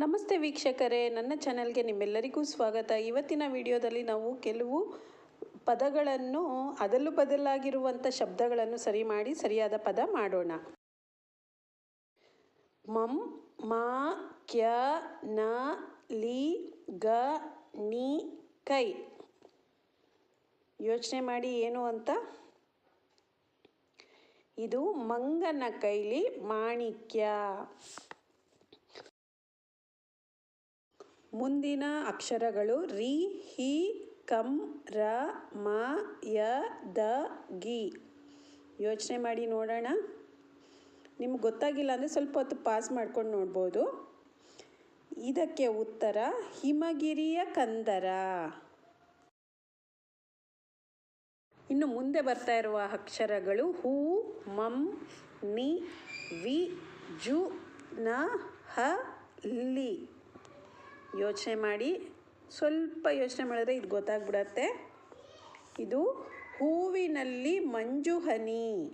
ನಮಸ್ತೆ ವೀಕ್ಷಕರೇ, ನನ್ನ ಚಾನೆಲ್ಗೆ ನಿಮ್ಮೆಲ್ಲರಿಗೂ ಸ್ವಾಗತ. ಇವತ್ತಿನ ವಿಡಿಯೋದಲ್ಲಿ ನಾವು ಕೆಲವು ಪದಗಳನ್ನು ಅದಲು ಬದಲಾಗಿರುವಂಥ ಶಬ್ದಗಳನ್ನು ಸರಿ ಮಾಡಿ ಸರಿಯಾದ ಪದ ಮಾಡೋಣ. ಮಂ, ಮಾ, ಕ್ಯ, ನ, ಲಿ, ಗ, ನಿ, ಕೈ. ಯೋಚನೆ ಮಾಡಿ ಏನು ಅಂತ. ಇದು ಮಂಗನ ಕೈಲಿ ಮಾಣಿಕ್ಯ. ಮುಂದಿನ ಅಕ್ಷರಗಳು ರಿ, ಹಿ, ಕಂ, ರ, ಮ, ಯ, ದ, ಗಿ. ಯೋಚನೆ ಮಾಡಿ ನೋಡೋಣ. ನಿಮ್ಗೆ ಗೊತ್ತಾಗಿಲ್ಲ ಅಂದರೆ ಸ್ವಲ್ಪ ಹೊತ್ತು ಪಾಸ್ ಮಾಡ್ಕೊಂಡು ನೋಡ್ಬೋದು. ಇದಕ್ಕೆ ಉತ್ತರ ಹಿಮಗಿರಿಯ ಕಂದರ. ಇನ್ನು ಮುಂದೆ ಬರ್ತಾ ಇರುವ ಅಕ್ಷರಗಳು ಹೂ, ಮಂ, ನಿ, ವಿ, ಜು, ನ, ಹ, ಲಿ. ಯೋಚನೆ ಮಾಡಿ, ಸ್ವಲ್ಪ ಯೋಚನೆ ಮಾಡಿದ್ರೆ ಇದು ಗೊತ್ತಾಗ್ಬಿಡತ್ತೆ. ಇದು ಹೂವಿನಲ್ಲಿ ಮಂಜು ಹನಿ.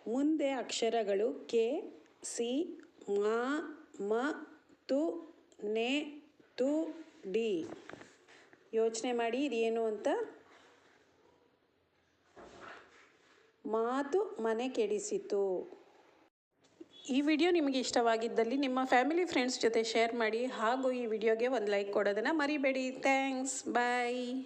ಮುಂದೆ ಅಕ್ಷರಗಳು ಕೆ, ಸಿ, ಮ, ಮ, ತು, ನೆ, ತು, ಡಿ. ಯೋಚನೆ ಮಾಡಿ ಇದೇನು ಅಂತ. ಮಾತು ಮನೆ ಕೆಡಿಸಿತು. ಈ ವಿಡಿಯೋ ನಿಮಗೆ ಇಷ್ಟವಾಗಿದ್ದಲ್ಲಿ ನಿಮ್ಮ ಫ್ಯಾಮಿಲಿ ಫ್ರೆಂಡ್ಸ್ ಜೊತೆ ಶೇರ್ ಮಾಡಿ ಹಾಗೂ ಈ ವಿಡಿಯೋಗೆ ಒಂದು ಲೈಕ್ ಕೊಡೋದನ್ನು ಮರಿಬೇಡಿ. ಥ್ಯಾಂಕ್ಸ್, ಬಾಯ್.